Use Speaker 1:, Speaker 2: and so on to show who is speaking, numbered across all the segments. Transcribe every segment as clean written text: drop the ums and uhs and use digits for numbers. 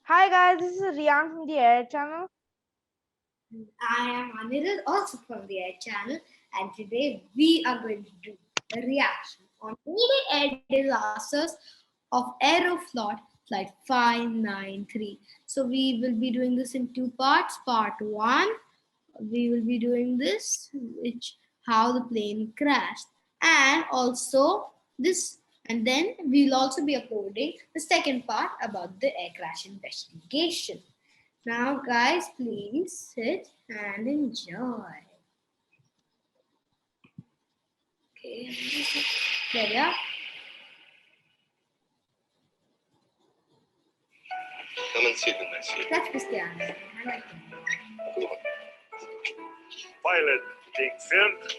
Speaker 1: Hi guys, this is Rian from the Air Channel.
Speaker 2: I am Anirudh, also from the Air Channel, and today we are going to do a reaction on mayday air disasters of Aeroflot Flight 593. So we will be doing this in two parts. Part one, we will be doing this, which how the plane crashed, and also this, and then we will also be uploading the second part about the air crash investigation. Now, guys, please sit and enjoy. Okay, there we are.
Speaker 3: Come and sit in my seat.
Speaker 2: That's Christiana. I like him.
Speaker 4: Pilot being filmed.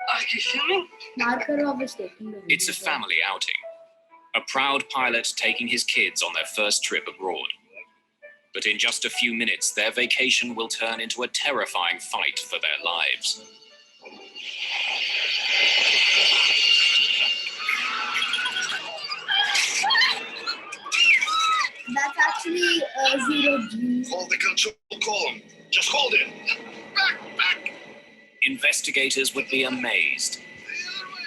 Speaker 4: Are you filming?
Speaker 2: Markarov is taking the video.
Speaker 5: It's a family outing. A proud pilot taking his kids on their first trip abroad. But in just a few minutes, their vacation will turn into a terrifying fight for their lives.
Speaker 2: That's actually 0G.
Speaker 3: Hold the control column. Just hold it. Back.
Speaker 5: Investigators would be amazed.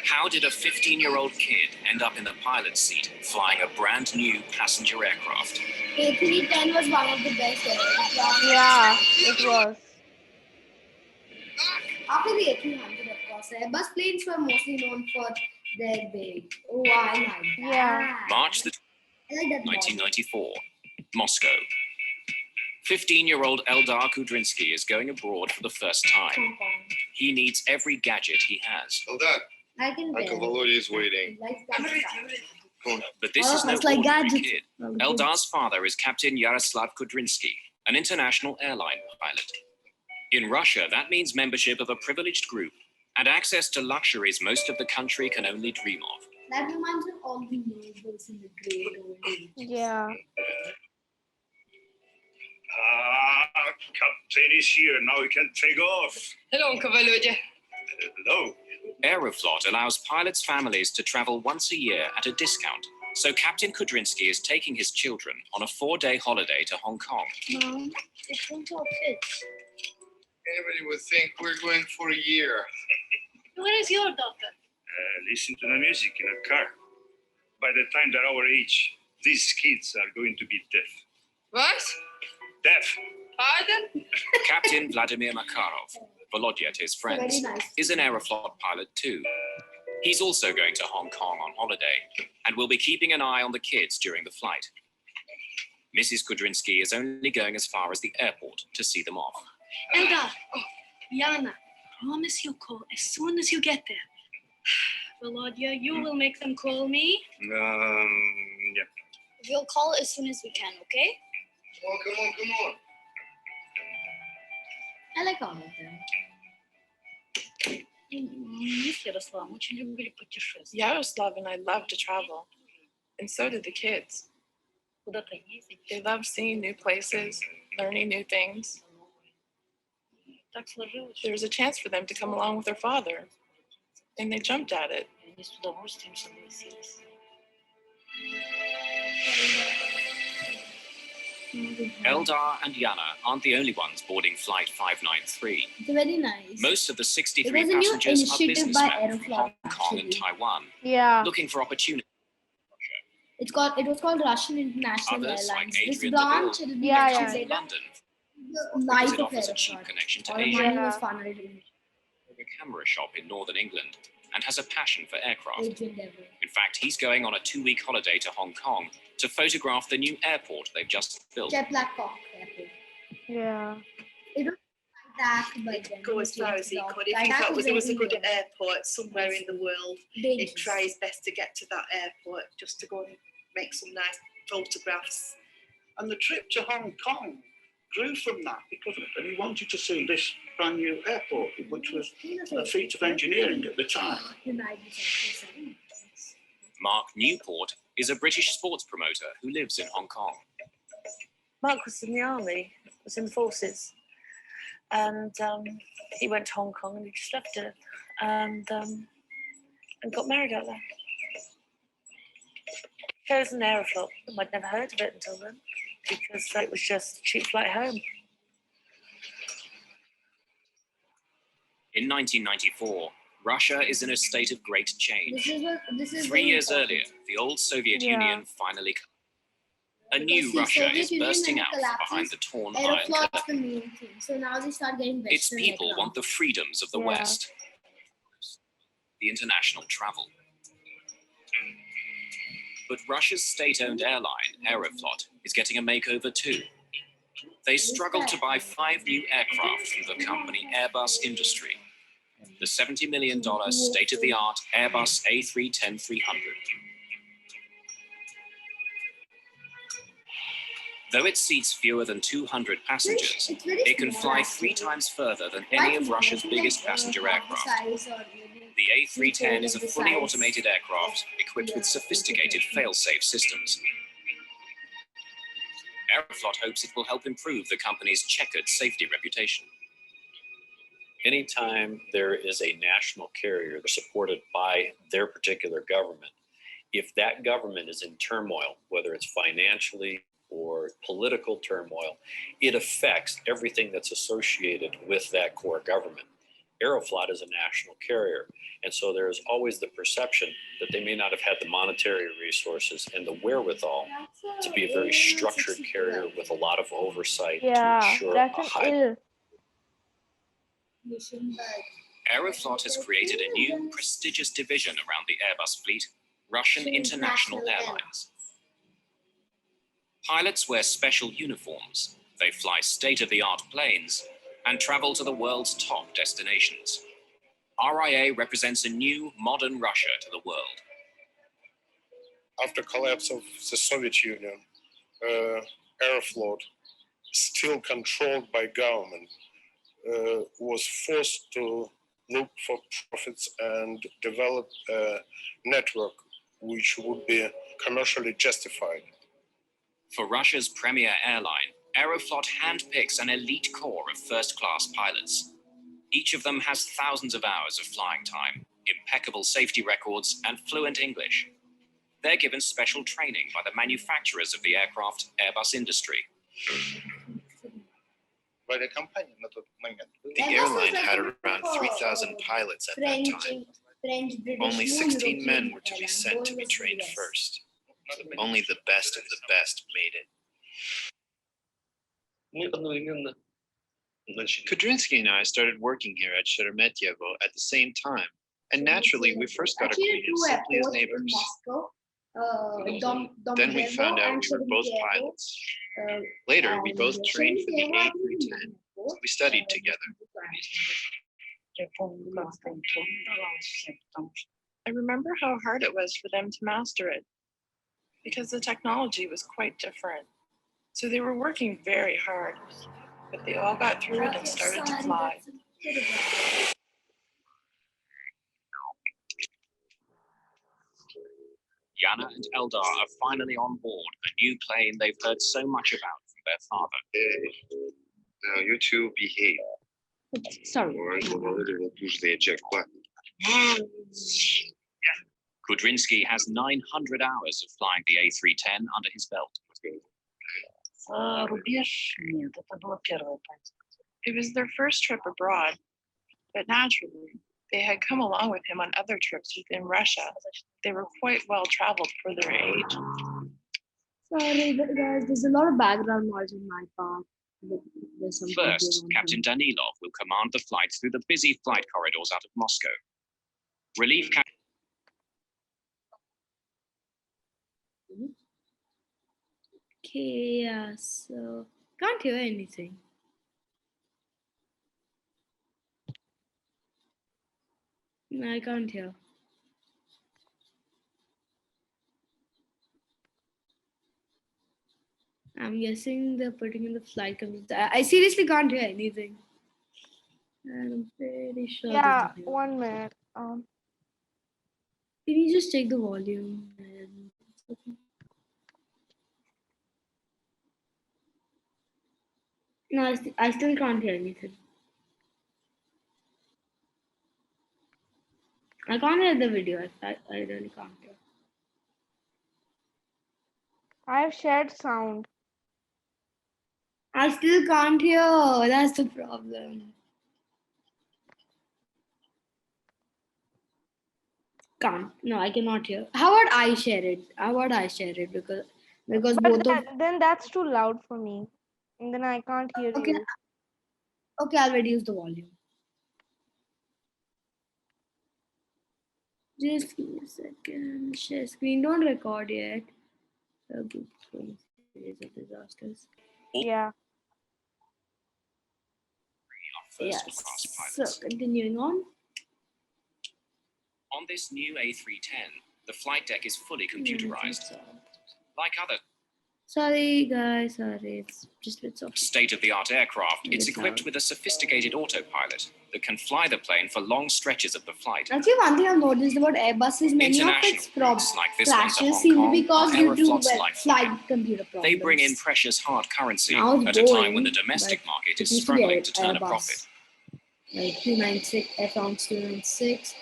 Speaker 5: How did a 15-year-old kid end up in the pilot's seat flying a brand new passenger aircraft?
Speaker 2: A310 was one of the best aircraft.
Speaker 1: Yeah, it was.
Speaker 2: After the A300, of course, Airbus planes were mostly known for their big. Oh, I like that.
Speaker 1: Yeah.
Speaker 5: March the
Speaker 2: I like that.
Speaker 5: 1994, Moscow. 15-year-old Eldar Kudrinsky is going abroad for the first time.
Speaker 2: Hong Kong.
Speaker 5: He needs every gadget he has.
Speaker 3: Hold on.
Speaker 2: I can
Speaker 3: Uncle Volodya is waiting.
Speaker 5: But this is no
Speaker 2: it's like
Speaker 5: ordinary
Speaker 2: gadgets.
Speaker 5: kid. Eldar's father is Captain Yaroslav Kudrinsky, an international airline pilot. In Russia, that means membership of a privileged group and access to luxuries most of the country can only dream of.
Speaker 2: That reminds me of all the neighbors in the great old age.
Speaker 1: Yeah.
Speaker 4: Captain is here. Now we can take off.
Speaker 6: Hello, Uncle Volodya.
Speaker 4: Hello.
Speaker 5: Aeroflot allows pilots' families to travel once a year at a discount. So Captain Kudrinsky is taking his children on a 4-day holiday to Hong Kong.
Speaker 2: Mom, it won't all fit.
Speaker 3: Anybody would think we're going for a year.
Speaker 6: Where is your daughter?
Speaker 4: Listen to the music in a car. By the time they're our age, these kids are going to be deaf.
Speaker 6: What?
Speaker 4: Deaf.
Speaker 6: Pardon?
Speaker 5: Captain Vladimir Makarov, Volodya to his friends,
Speaker 2: Very nice.
Speaker 5: is an Aeroflot pilot too. He's also going to Hong Kong on holiday and will be keeping an eye on the kids during the flight. Mrs. Kudrinsky is only going as far as the airport to see them off.
Speaker 6: Eldar, Yana, promise you'll call as soon as you get there. Volodya, you will make them call me.
Speaker 4: Yeah.
Speaker 7: We'll call as soon as we can, okay?
Speaker 3: Come on.
Speaker 2: I like all of them.
Speaker 6: Мы с Ярославом очень любили путешествовать.
Speaker 8: Yaroslav and I love to travel, and so do the kids.
Speaker 6: Куда-то ездить.
Speaker 8: They love seeing new places, learning new things.
Speaker 6: Так сложилось.
Speaker 8: There was a chance for them to come along with their father, and they jumped at it.
Speaker 6: Они с удовольствием согласились.
Speaker 5: Eldar and Yana aren't the only ones boarding Flight 593.
Speaker 2: It's very nice.
Speaker 5: Most of the
Speaker 2: It
Speaker 5: 63
Speaker 2: was a new
Speaker 5: passengers are
Speaker 2: initiative by
Speaker 5: businessmen from Hong
Speaker 2: Aeroflot,
Speaker 5: Kong and
Speaker 2: actually.
Speaker 5: Taiwan,
Speaker 1: Yeah.
Speaker 5: looking for opportunities.
Speaker 2: It was called Russian International
Speaker 5: Others, like
Speaker 2: Airlines. This
Speaker 5: Adrian
Speaker 2: branch
Speaker 5: DeVille,
Speaker 2: will be
Speaker 1: Yeah,
Speaker 2: mentioned
Speaker 1: yeah.
Speaker 2: later.
Speaker 5: London,
Speaker 2: The
Speaker 5: because
Speaker 2: life
Speaker 5: it
Speaker 2: of
Speaker 5: offers a cheap
Speaker 2: Aeroflot.
Speaker 5: connection to
Speaker 2: All the
Speaker 5: Asia.
Speaker 2: money
Speaker 1: Yeah.
Speaker 2: was funneled
Speaker 5: A camera shop in northern England and has a passion for aircraft.
Speaker 2: Adrian DeVille.
Speaker 5: In fact, he's going on a 2-week holiday to Hong Kong to photograph the new airport they've just built.
Speaker 2: Jet Black Hawk Airport.
Speaker 1: Yeah.
Speaker 2: It was like that, but then
Speaker 9: Go as far as he could. If he
Speaker 2: Like
Speaker 9: thought
Speaker 2: that
Speaker 9: there was a good
Speaker 2: everywhere.
Speaker 9: airport somewhere in the world,
Speaker 2: Dangerous.
Speaker 9: he'd try his best to get to that airport just to go and make some nice photographs.
Speaker 10: And the trip to Hong Kong grew from that because he wanted to see this brand new airport, which was a feat of engineering at the time.
Speaker 5: Mark Newport is a British sports promoter who lives in Hong Kong.
Speaker 11: Mark was in the army, was in the forces, and he went to Hong Kong and he just loved it, and got married out there. Chose an Aeroflot. I'd never heard of it until then. because it was just a cheap flight home.
Speaker 5: In 1994, Russia is in a state of great change.
Speaker 2: This is
Speaker 5: 3
Speaker 2: very
Speaker 5: years
Speaker 2: important.
Speaker 5: earlier, the old Soviet
Speaker 1: Yeah.
Speaker 5: Union finally. A new
Speaker 2: Because, see,
Speaker 5: Russia
Speaker 2: Soviet
Speaker 5: is
Speaker 2: Union,
Speaker 5: bursting
Speaker 2: when it
Speaker 5: out
Speaker 2: collapses,
Speaker 5: behind the torn Iron
Speaker 2: Aeroflot's
Speaker 5: Curtain.
Speaker 2: the main thing. So now they start getting
Speaker 5: Its
Speaker 2: Western
Speaker 5: people
Speaker 2: aircraft.
Speaker 5: want the freedoms of the
Speaker 1: Yeah.
Speaker 5: West, the international travel. But Russia's state-owned airline, Aeroflot, is getting a makeover too. They struggled to buy 5 new aircraft from the company Airbus Industry, the $70 million state-of-the-art Airbus A310-300. Though it seats fewer than 200 passengers,
Speaker 2: It's very
Speaker 5: it can
Speaker 2: small,
Speaker 5: fly
Speaker 2: actually.
Speaker 5: 3 times further than
Speaker 2: Quite
Speaker 5: any of
Speaker 2: small.
Speaker 5: Russia's
Speaker 2: I think
Speaker 5: biggest
Speaker 2: like,
Speaker 5: passenger
Speaker 2: half the
Speaker 5: aircraft.
Speaker 2: size or maybe
Speaker 5: The A310 is a
Speaker 2: of the
Speaker 5: fully
Speaker 2: size
Speaker 5: automated aircraft equipped with sophisticated fail-safe systems. Aeroflot hopes it will help improve the company's checkered safety reputation.
Speaker 12: Anytime there is a national carrier supported by their particular government, if that government is in turmoil, whether it's financially or political turmoil, it affects everything that's associated with that core government. Aeroflot is a national carrier, and so there's always the perception that they may not have had the monetary resources and the wherewithal to be a very structured carrier with a lot of oversight to
Speaker 1: Yeah,
Speaker 12: ensure
Speaker 1: that's
Speaker 12: a
Speaker 1: an
Speaker 12: high.
Speaker 1: ill.
Speaker 5: Aeroflot has created a new, prestigious division around the Airbus fleet, Russian International Airlines. Pilots wear special uniforms, they fly state-of-the-art planes, and travel to the world's top destinations. RIA represents a new, modern Russia to the world.
Speaker 3: After collapse of the Soviet Union, Aeroflot, still controlled by government, was forced to look for profits and develop a network which would be commercially justified.
Speaker 5: For Russia's premier airline, Aeroflot handpicks an elite corps of first-class pilots. Each of them has thousands of hours of flying time, impeccable safety records, and fluent English. They're given special training by the manufacturers of the aircraft, Airbus Industry.
Speaker 3: The airline had around 3,000 pilots at that time. Only 16 men were to be sent to be trained first. Only the best of the best made it. Kudrinsky and I started working here at Sheremetyevo at the same time, and naturally we first got acquainted simply as neighbors. Then we found out we were both pilots. Later, we both trained for the A310. We studied together.
Speaker 8: I remember how hard it was for them to master it because the technology was quite different. So they were working very hard, but they all got through it and started to fly.
Speaker 5: Yana and Eldar are finally on board the new plane they've heard so much about from their father.
Speaker 3: Now you two behave.
Speaker 1: Sorry.
Speaker 5: Kudrinsky has 900 hours of flying the A310 under his belt.
Speaker 8: It was their first trip abroad, but naturally, they had come along with him on other trips within Russia. They were quite well traveled for their age.
Speaker 1: Sorry, guys, there's a lot of background noise on my part. There's some
Speaker 5: First, Captain Danilov will command the flight through the busy flight corridors out of Moscow. Relief Captain.
Speaker 1: Okay, yeah, so can't hear anything. No, I can't hear. I'm guessing they're putting in the flight computer. I seriously can't hear anything. And I'm pretty sure. Yeah, 1 minute. Can you just take the volume? And no, I still can't hear anything. I can't hear the video. I really can't hear. I have shared sound. I still can't hear. That's the problem. Can't. No, I cannot hear. How about I share it? Because
Speaker 13: But
Speaker 1: both of.
Speaker 13: then that's too loud for me. And then I can't hear
Speaker 1: Okay.
Speaker 13: you.
Speaker 1: Okay, I'll reduce the volume. Just give me a second. Share screen. Don't record yet. Okay. Series of disasters.
Speaker 13: Yeah.
Speaker 1: Yes. So continuing on.
Speaker 5: On this new A310, the flight deck is fully computerized. Like other
Speaker 1: Sorry, guys. Sorry, it's just bits of
Speaker 5: state-of-the-art aircraft, it's equipped with a sophisticated autopilot that can fly the plane for long stretches of the flight.
Speaker 1: Actually, one thing I've noticed about Airbuses, many of its
Speaker 5: routes like this one to
Speaker 1: crashes
Speaker 5: Hong
Speaker 1: seem to
Speaker 5: Kong
Speaker 1: be caused
Speaker 5: are
Speaker 1: due to
Speaker 5: Aeroflot's
Speaker 1: flight computer problems.
Speaker 5: They bring in precious hard currency
Speaker 1: Now it's
Speaker 5: at a time when
Speaker 1: Boeing,
Speaker 5: the domestic
Speaker 1: but
Speaker 5: market
Speaker 1: it
Speaker 5: is
Speaker 1: used to be
Speaker 5: struggling to turn a
Speaker 1: Airbus.
Speaker 5: profit.
Speaker 1: Like 296, Air France 296,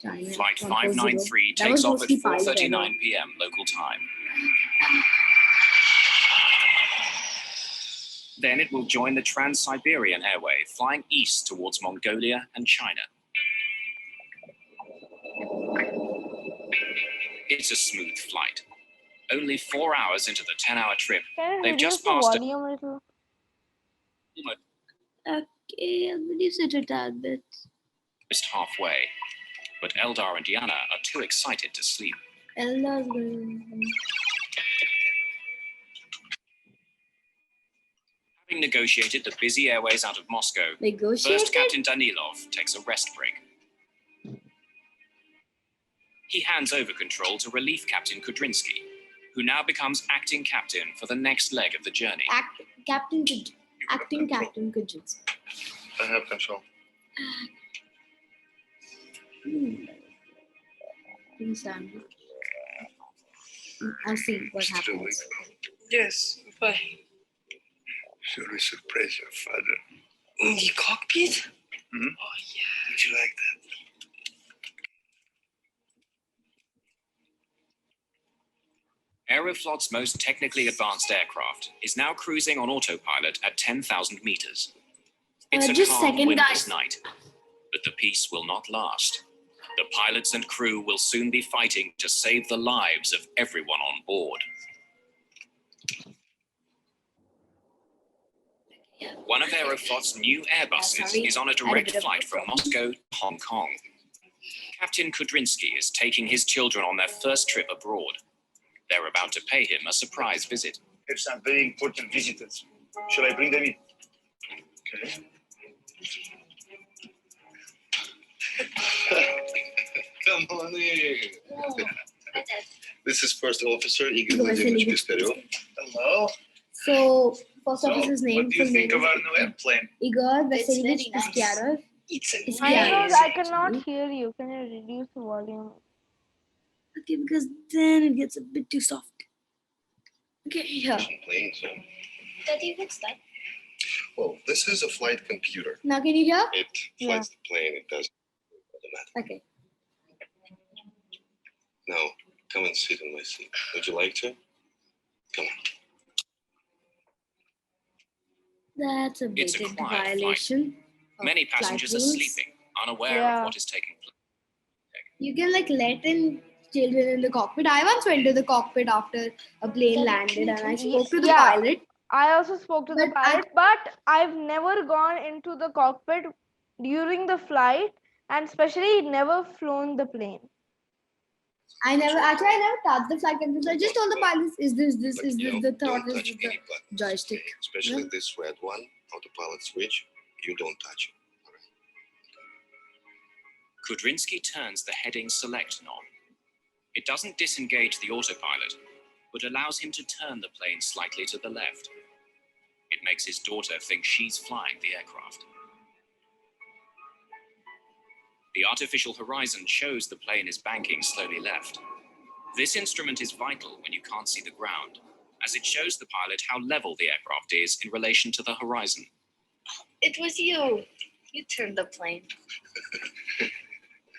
Speaker 1: China.
Speaker 5: Flight
Speaker 1: 140.
Speaker 5: 593
Speaker 1: That
Speaker 5: takes
Speaker 1: was
Speaker 5: off at
Speaker 1: mostly pilot
Speaker 5: 4:39 p.m. local time. Then it will join the Trans-Siberian Airway, flying east towards Mongolia and China. It's a smooth flight. Only 4 hours into the 10-hour trip, they've just passed
Speaker 13: the volume a little.
Speaker 1: Okay, I'll reduce it a tad bit.
Speaker 5: Just halfway. But Eldar and Yana are too excited to sleep.
Speaker 1: Eldar's going.
Speaker 5: Having negotiated the busy airways out of Moscow, First Captain Danilov takes a rest break. He hands over control to Relief Captain Kudrinsky, who now becomes acting captain for the next leg of the journey.
Speaker 1: Acting Captain Kudrinsky.
Speaker 3: I have control.
Speaker 1: I'll see what happens.
Speaker 8: Yes, bye.
Speaker 3: Shall we surprise your father?
Speaker 8: In the cockpit?
Speaker 3: Mm-hmm.
Speaker 8: Oh, yeah.
Speaker 3: Would you like that?
Speaker 5: Aeroflot's most technically advanced aircraft is now cruising on autopilot at 10,000 meters. It's a calm, windless night, but the peace will not last. The pilots and crew will soon be fighting to save the lives of everyone on board. One of Aeroflot's new Airbuses is on a direct flight from Moscow to Hong Kong. Captain Kudrinsky is taking his children on their first trip abroad. They're about to pay him a surprise visit.
Speaker 4: I have some very important visitors. Shall I bring them in?
Speaker 3: Okay. Come on in. This is First Officer Igor Vladimirovich Piskarev.
Speaker 4: Hello.
Speaker 1: So, first officer's name.
Speaker 4: What do you think of our new airplane?
Speaker 1: Igor Vladimirovich Piskarev.
Speaker 4: It's
Speaker 13: I cannot hear you. Can you reduce the volume?
Speaker 1: Okay, because then it gets a bit too soft. Okay, here.
Speaker 7: Daddy, what's that?
Speaker 3: Well, this is a flight computer.
Speaker 1: Now can you hear?
Speaker 3: It flies the plane. It does automatic.
Speaker 1: Okay.
Speaker 3: Now, come and sit in my seat. Would you like to? Come on.
Speaker 1: That's a
Speaker 5: It's a
Speaker 1: blatant
Speaker 5: quiet
Speaker 1: violation.
Speaker 5: Many passengers are sleeping, unaware of what is taking place.
Speaker 1: You can like let in children in the cockpit. I once went to the cockpit after a plane landed and I spoke to the pilot.
Speaker 13: I also spoke to the pilot, but I've never gone into the cockpit during the flight and especially never flown the plane.
Speaker 1: I never touched the flight controls. I just told the pilots, is this the thought, is this the joystick?
Speaker 3: Especially this red one, autopilot switch, you don't touch it.
Speaker 5: Kudrinsky turns the heading select knob. It doesn't disengage the autopilot, but allows him to turn the plane slightly to the left. It makes his daughter think she's flying the aircraft. The artificial horizon shows the plane is banking slowly left. This instrument is vital when you can't see the ground, as it shows the pilot how level the aircraft is in relation to the horizon.
Speaker 7: It was you. You turned the plane.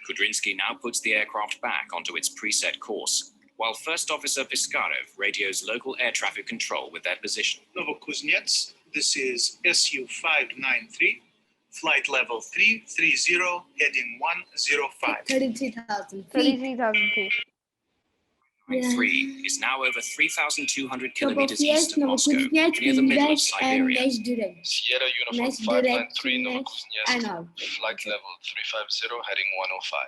Speaker 5: Kudrinsky now puts the aircraft back onto its preset course, while First Officer Piskarev radios local air traffic control with their position.
Speaker 4: Novokuznets,
Speaker 14: This is SU593, flight level 330, heading 105.
Speaker 2: 33,000 feet.
Speaker 13: 33,000 feet.
Speaker 5: 3 is now over 3,200
Speaker 2: So
Speaker 5: kilometers east of Moscow, near the middle of Siberia.
Speaker 15: Sierra Uniform 593, Novokuznetsk, flight level 350, heading 105.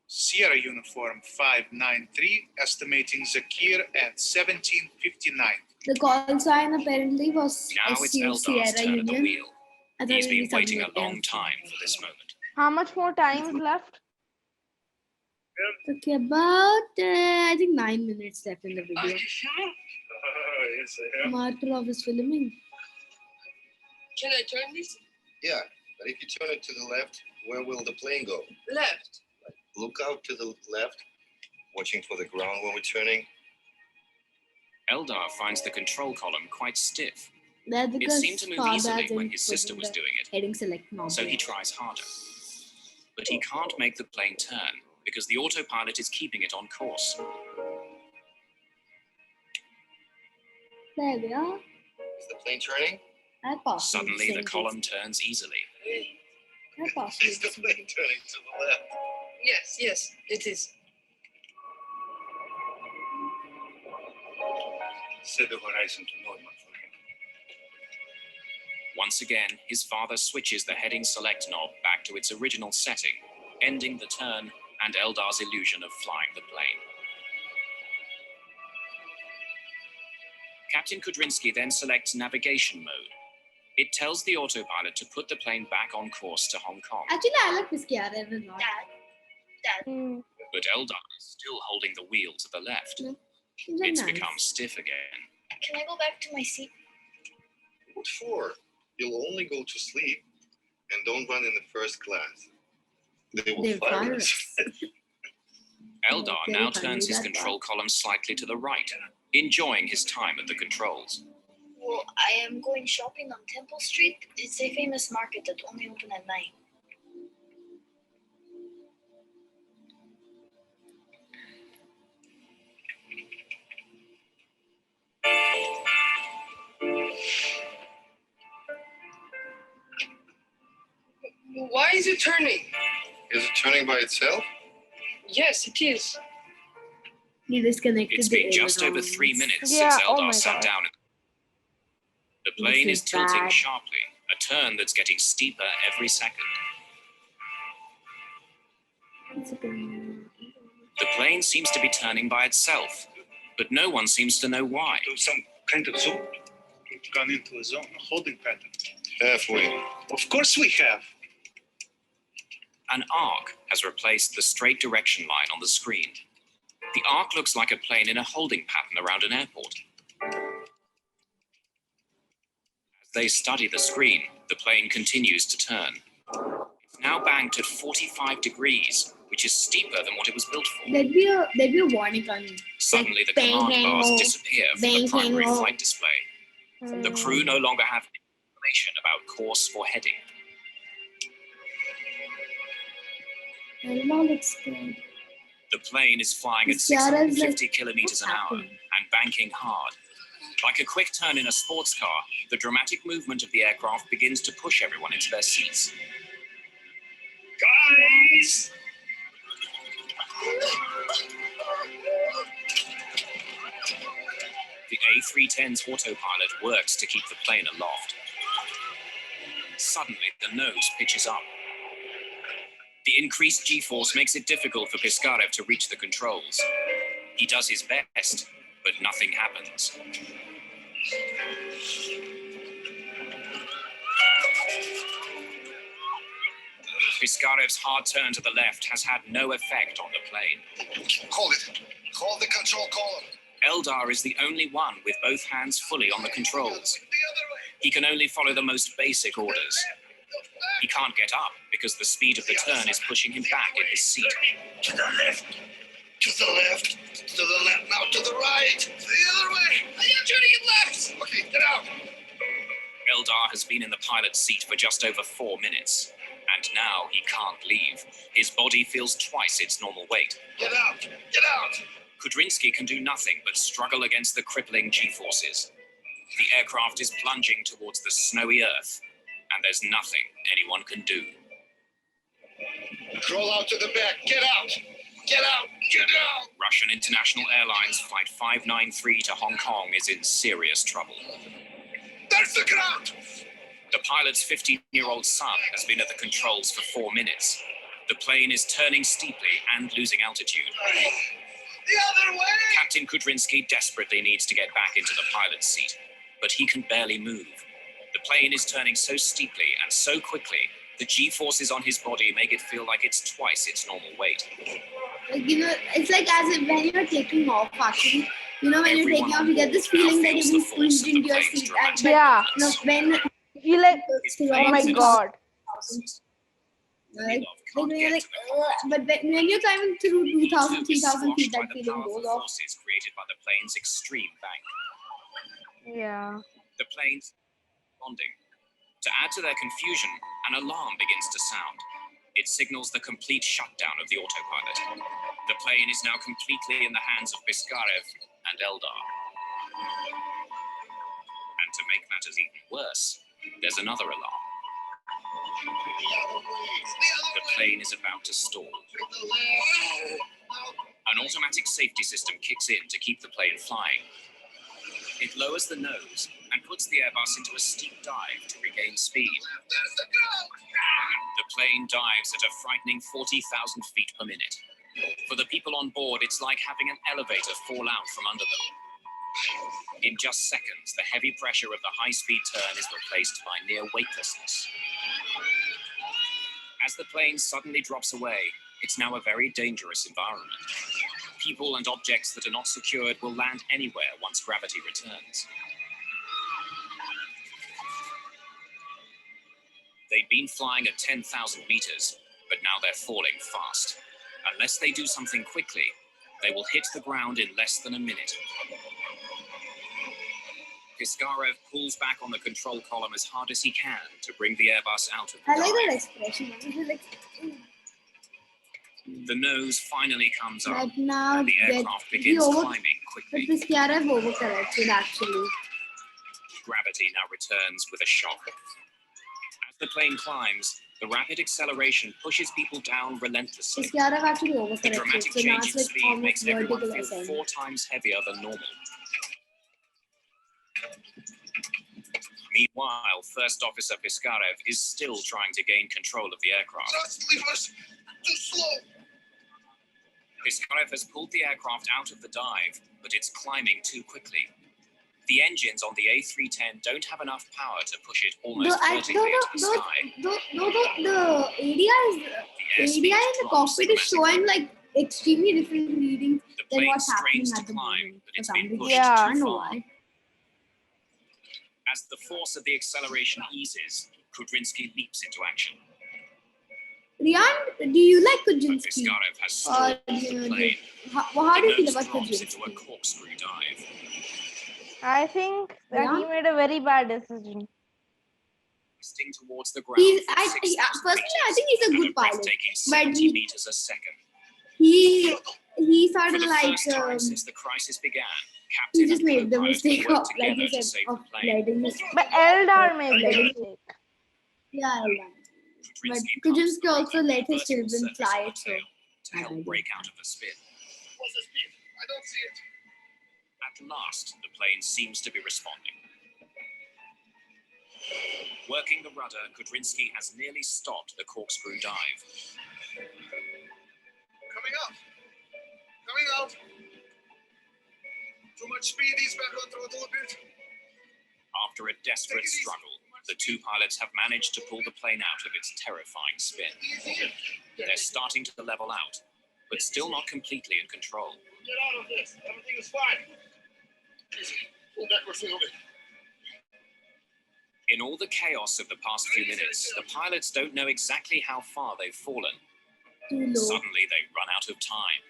Speaker 14: Sierra Uniform 593, estimating Zakir at 1759.
Speaker 2: The call sign apparently was
Speaker 5: Now it's
Speaker 2: SU
Speaker 5: Eldar's
Speaker 2: Sierra
Speaker 5: turn at the
Speaker 2: Union.
Speaker 5: wheel.
Speaker 2: I thought
Speaker 5: He's
Speaker 2: it
Speaker 5: been
Speaker 2: was something
Speaker 5: waiting a
Speaker 2: like
Speaker 5: long
Speaker 2: that.
Speaker 5: time for this moment.
Speaker 13: How much more time is left?
Speaker 2: Okay, about I think 9 minutes left in the video.
Speaker 14: Yes, I am.
Speaker 2: Markov is filming.
Speaker 9: Can I turn this?
Speaker 16: Yeah, but if you turn it to the left, where will the plane go?
Speaker 9: Left.
Speaker 16: Look out to the left, watching for the ground when we're turning.
Speaker 5: Eldar finds the control column quite stiff.
Speaker 2: That's
Speaker 5: It
Speaker 2: because
Speaker 5: seemed to move
Speaker 2: Father
Speaker 5: easily
Speaker 2: hasn't
Speaker 5: when his sister
Speaker 2: put in
Speaker 5: was
Speaker 2: the
Speaker 5: doing it,
Speaker 2: heading select knob
Speaker 5: so he
Speaker 2: yet.
Speaker 5: tries harder. But he can't make the plane turn because the autopilot is keeping it on course.
Speaker 2: There we are.
Speaker 16: Is the plane turning?
Speaker 2: I passed.
Speaker 5: Suddenly, the column turns easily.
Speaker 2: I passed.
Speaker 16: Is the plane turning to the left?
Speaker 9: Yes, it is.
Speaker 4: Set the horizon to normal for him.
Speaker 5: Once again, his father switches the heading select knob back to its original setting, ending the turn and Eldar's illusion of flying the plane. Captain Kudrinsky then selects navigation mode. It tells the autopilot to put the plane back on course to Hong Kong.
Speaker 2: Actually, I like Pisciare a lot.
Speaker 7: Dad.
Speaker 5: But Eldar is still holding the wheel to the left.
Speaker 2: No.
Speaker 5: It's
Speaker 2: Nice.
Speaker 5: become stiff again.
Speaker 7: Can I go back to my seat?
Speaker 16: What for? You'll only go to sleep and don't run in the first class. They will
Speaker 2: They'll
Speaker 16: fire
Speaker 2: fire
Speaker 16: us.
Speaker 5: Eldar
Speaker 2: Okay,
Speaker 5: now
Speaker 2: fine,
Speaker 5: turns his
Speaker 2: that
Speaker 5: control column slightly to the right, enjoying his time at the controls.
Speaker 7: Well, I am going shopping on Temple Street. It's a famous market that only open at night.
Speaker 9: Why is it turning?
Speaker 16: Is it turning by itself?
Speaker 9: Yes, it is.
Speaker 2: He disconnected
Speaker 5: It's
Speaker 2: the
Speaker 5: been just over
Speaker 2: ailerons.
Speaker 5: 3 minutes
Speaker 13: Yeah,
Speaker 5: since
Speaker 13: oh
Speaker 5: Eldar
Speaker 13: my
Speaker 5: sat
Speaker 13: God.
Speaker 5: down. The plane
Speaker 2: This
Speaker 5: is
Speaker 2: is
Speaker 5: tilting
Speaker 2: bad.
Speaker 5: sharply, a turn that's getting steeper every second.
Speaker 2: It's a good-
Speaker 5: The plane seems to be turning by itself, but no one seems to know why.
Speaker 14: Do some kind of zone. We've gone into a zone, a holding pattern.
Speaker 16: Halfway.
Speaker 14: Of course we have.
Speaker 5: An arc has replaced the straight direction line on the screen. The arc looks like a plane in a holding pattern around an airport. As they study the screen, the plane continues to turn. It's now banked at 45 degrees, which is steeper than what it was built for.
Speaker 2: There'd be a warning on it.
Speaker 5: Suddenly, the
Speaker 2: Bang,
Speaker 5: command
Speaker 2: bang,
Speaker 5: bars
Speaker 2: oh.
Speaker 5: disappear from
Speaker 2: Bang,
Speaker 5: the primary
Speaker 2: bang, oh.
Speaker 5: flight display. The crew no longer have information about course or heading.
Speaker 2: Elma looks good.
Speaker 5: The plane is flying at
Speaker 2: This Yara's
Speaker 5: 650
Speaker 2: like,
Speaker 5: kilometers an
Speaker 2: what's
Speaker 5: hour
Speaker 2: happening?
Speaker 5: and banking hard. Like a quick turn in a sports car, the dramatic movement of the aircraft begins to push everyone into their seats.
Speaker 14: Guys!
Speaker 5: The A310's autopilot works to keep the plane aloft. Suddenly, the nose pitches up. The increased G-force makes it difficult for Piskarev to reach the controls. He does his best, but nothing happens. Piskarev's hard turn to the left has had no effect on the plane.
Speaker 16: Hold it. Hold the control column.
Speaker 5: Eldar is the only one with both hands fully on the controls. He can only follow the most basic orders. He can't get up because the speed of the turn is pushing him back in his seat.
Speaker 16: To the left. To the left. To the left. Now to the right. The other way. I am turning it left. Okay, get out.
Speaker 5: Eldar has been in the pilot's seat for just over 4 minutes, and now he can't leave. His body feels twice its normal weight.
Speaker 16: Get out. Get out.
Speaker 5: Kudrinsky can do nothing but struggle against the crippling G-forces. The aircraft is plunging towards the snowy earth, and there's nothing anyone can do.
Speaker 16: Crawl out to the back. Get out. Get out. Get out.
Speaker 5: Russian International Airlines Flight 593 to Hong Kong is in serious trouble.
Speaker 16: There's the ground.
Speaker 5: The pilot's 15-year-old son has been at the controls for 4 minutes. The plane is turning steeply and losing altitude.
Speaker 16: The other way.
Speaker 5: Captain Kudrinsky desperately needs to get back into the pilot's seat, but he can barely move. The plane is turning so steeply and so quickly, the G-forces on his body make it feel like it's twice its normal weight.
Speaker 2: Like, you know, it's like as if when you're taking off, actually. You know, when you're taking off, you get this feeling that you've been squeezed into your seat. And,
Speaker 13: Yeah.
Speaker 2: You know, when
Speaker 13: You like, oh my God.
Speaker 2: Like when you're like, but when you're climbing through 2,000, 3,000 feet, that feeling goes off.
Speaker 5: Forces created by the plane's extreme bank.
Speaker 13: Yeah.
Speaker 5: The plane's responding. To add to their confusion, an alarm begins to sound. It signals the complete shutdown of the autopilot. The plane is now completely in the hands of Piskarev and Eldar. And to make matters even worse, there's another alarm. The plane is about to stall. An automatic safety system kicks in to keep the plane flying. It lowers the nose and puts the Airbus into a steep dive to regain speed. The plane dives at a frightening 40,000 feet per minute. For the people on board, it's like having an elevator fall out from under them. In just seconds, the heavy pressure of the high-speed turn is replaced by near weightlessness. As the plane suddenly drops away, it's now a very dangerous environment. People and objects that are not secured will land anywhere once gravity returns. They'd been flying at 10,000 meters, but now they're falling fast. Unless they do something quickly, they will hit the ground in less than a minute. Piskarev pulls back on the control column as hard as he can to bring the Airbus out of the
Speaker 2: I like that
Speaker 5: dive.
Speaker 2: expression. It's like,
Speaker 5: The nose finally comes up,
Speaker 2: but now
Speaker 5: and the aircraft begins climbing quickly.
Speaker 2: But Piskarev overcorrected actually.
Speaker 5: Gravity now returns with a shock. As the plane climbs, the rapid acceleration pushes people down relentlessly.
Speaker 2: Piskarev actually
Speaker 5: The
Speaker 2: overcorrected,
Speaker 5: dramatic
Speaker 2: so now
Speaker 5: change
Speaker 2: it's
Speaker 5: in
Speaker 2: like
Speaker 5: speed
Speaker 2: almost
Speaker 5: makes everyone
Speaker 2: vertical
Speaker 5: feel
Speaker 2: ascent.
Speaker 5: 4 times heavier than normal. Meanwhile, First Officer Piskarev is still trying to gain control of the aircraft.
Speaker 16: Just leave us too slow.
Speaker 5: Piskarev has pulled the aircraft out of the dive, but it's climbing too quickly. The engines on the A310 don't have enough power to push it almost vertically into the sky.
Speaker 2: The ADI in the cockpit is showing like extremely different readings than what's happening at the moment.
Speaker 5: But it's been pushed
Speaker 13: Yeah.
Speaker 2: I
Speaker 5: too
Speaker 2: know
Speaker 5: far.
Speaker 2: why.
Speaker 5: As the force of the acceleration eases, Kudrinsky leaps into action.
Speaker 2: Rian, do you like
Speaker 5: But
Speaker 2: Kudrinsky?
Speaker 5: Piskarev has stalled the plane.
Speaker 2: How do you
Speaker 5: The
Speaker 2: feel
Speaker 5: nose
Speaker 2: about
Speaker 5: drops into
Speaker 2: Kudrinsky?
Speaker 5: a corkscrew dive.
Speaker 13: I think that he made a very bad decision.
Speaker 5: Twisting towards the ground.
Speaker 2: Personally, I think he's a good pilot,
Speaker 5: Taking
Speaker 2: but
Speaker 5: 70 meters a second.
Speaker 2: he
Speaker 5: For
Speaker 2: started
Speaker 5: the
Speaker 2: like
Speaker 5: first time since the crisis began,
Speaker 2: he
Speaker 5: Captain
Speaker 2: just
Speaker 5: and
Speaker 2: made the
Speaker 5: co-pilot
Speaker 2: mistake
Speaker 5: worked
Speaker 2: of, like
Speaker 5: together
Speaker 2: you
Speaker 5: to
Speaker 2: said,
Speaker 5: save
Speaker 2: of
Speaker 5: the plane.
Speaker 2: letting this.
Speaker 13: But Eldar made the mistake.
Speaker 2: Yeah, but
Speaker 5: Kudrinsky
Speaker 2: Kudrinsky also let his
Speaker 5: vertical
Speaker 2: children
Speaker 5: surface
Speaker 2: fly
Speaker 5: of
Speaker 2: it,
Speaker 5: the
Speaker 2: so
Speaker 5: tail to help break out of the spin.
Speaker 16: What's the speed? I don't see it.
Speaker 5: At last, the plane seems to be responding. Working the rudder, Kudrinsky has nearly stopped the corkscrew dive.
Speaker 16: Coming up. Coming out. Too much speed. He's back on throttle a bit.
Speaker 5: After a desperate struggle, the two pilots have managed to pull the plane out of its terrifying spin. They're starting to level out, but still not completely in control.
Speaker 16: Get out of this. Everything is fine. Easy. Pull back. We're filming.
Speaker 5: In all the chaos of the past few minutes, the pilots don't know exactly how far they've fallen.
Speaker 2: too low.
Speaker 5: Suddenly, they run out of time.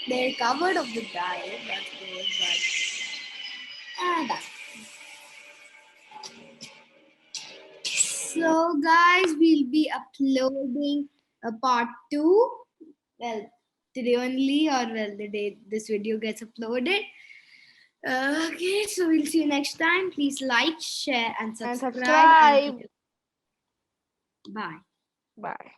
Speaker 2: They're covered of the dive, that's good, but that's. So guys, we'll be uploading a part 2. Well, today only, or well, the day this video gets uploaded. Okay, so we'll see you next time. Please like, share, and subscribe.
Speaker 13: subscribe.
Speaker 2: Bye.
Speaker 13: Bye.